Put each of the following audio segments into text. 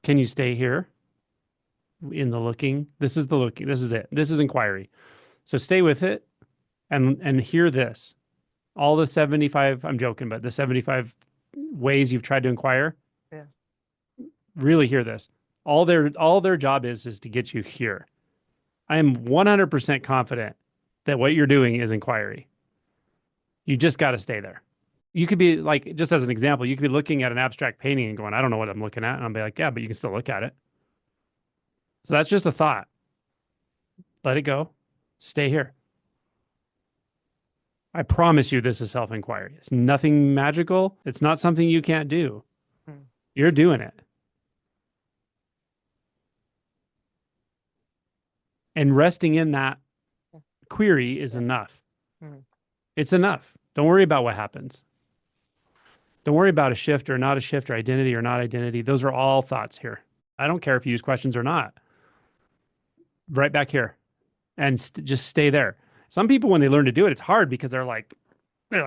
Can you stay here in the looking? This is the looking. This is it. This is inquiry. So stay with it and hear this. All the 75, I'm joking, but the 75 ways you've tried to inquire, Yeah. really hear this. All their job is to get you here. I am 100% confident that what you're doing is inquiry. You just got to stay there. You could be like, just as an example, you could be looking at an abstract painting and going, I don't know what I'm looking at. And I'll be like, yeah, but you can still look at it. So that's just a thought. Let it go. Stay here. I promise you this is self-inquiry. It's nothing magical. It's not something you can't do. Mm. You're doing it. And resting in that query is enough. Mm. It's enough. Don't worry about what happens. Don't worry about a shift or not a shift or identity or not identity. Those are all thoughts here. I don't care if you use questions or not. Right back here and just stay there. Some people, when they learn to do it, it's hard because they're like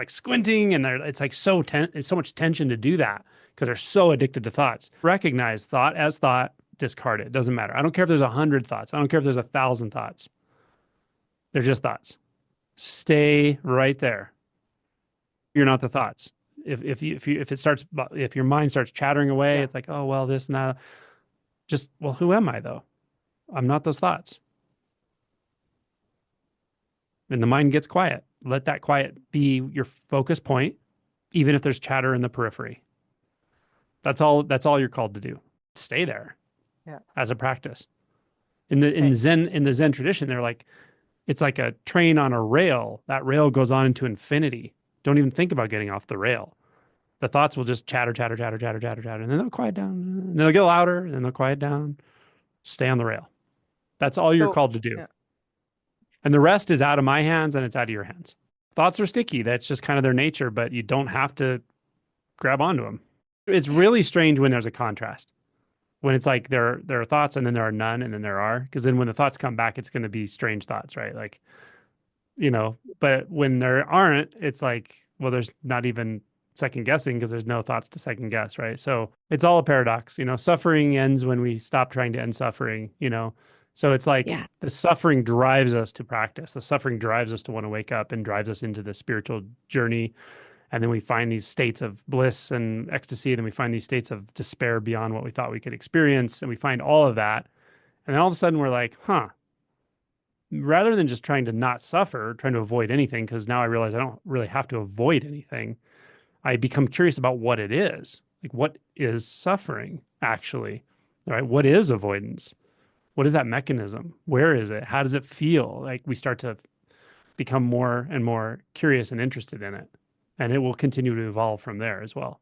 squinting and it's like it's so much tension to do that because they're so addicted to thoughts. Recognize thought as thought, discard it. Doesn't matter. I don't care if there's 100 thoughts. I don't care if there's 1,000 thoughts. They're just thoughts. Stay right there. You're not the thoughts. If your mind starts chattering away, Yeah. it's like, oh well, this and that. Just, well, who am I though? I'm not those thoughts. And the mind gets quiet. Let that quiet be your focus point, even if there's chatter in the periphery. That's all you're called to do. Stay there. Yeah. As a practice. In the Zen tradition, they're like, it's like a train on a rail. That rail goes on into infinity. Don't even think about getting off the rail. The thoughts will just chatter, chatter, chatter, chatter, chatter, chatter, and then they'll quiet down. And they'll get louder, and then they'll quiet down. Stay on the rail. That's all you're So, called to do. yeah. And the rest is out of my hands and it's out of your hands. Thoughts are sticky. That's just kind of their nature, but you don't have to grab onto them. It's really strange when there's a contrast. When it's like there are thoughts and then there are none and then there are. Because then when the thoughts come back, it's going to be strange thoughts, right? Like, but when there aren't, it's like, well, there's not even second guessing because there's no thoughts to second guess, right? So it's all a paradox. Suffering ends when we stop trying to end suffering. So it's like the suffering drives us to practice. The suffering drives us to want to wake up and drives us into the spiritual journey. And then we find these states of bliss and ecstasy. And then we find these states of despair beyond what we thought we could experience. And we find all of that. And then all of a sudden we're like, rather than just trying to not suffer, trying to avoid anything, because now I realize I don't really have to avoid anything. I become curious about what it is. Like, what is suffering actually? Right? What is avoidance? What is that mechanism? Where is it? How does it feel? Like we start to become more and more curious and interested in it. And it will continue to evolve from there as well.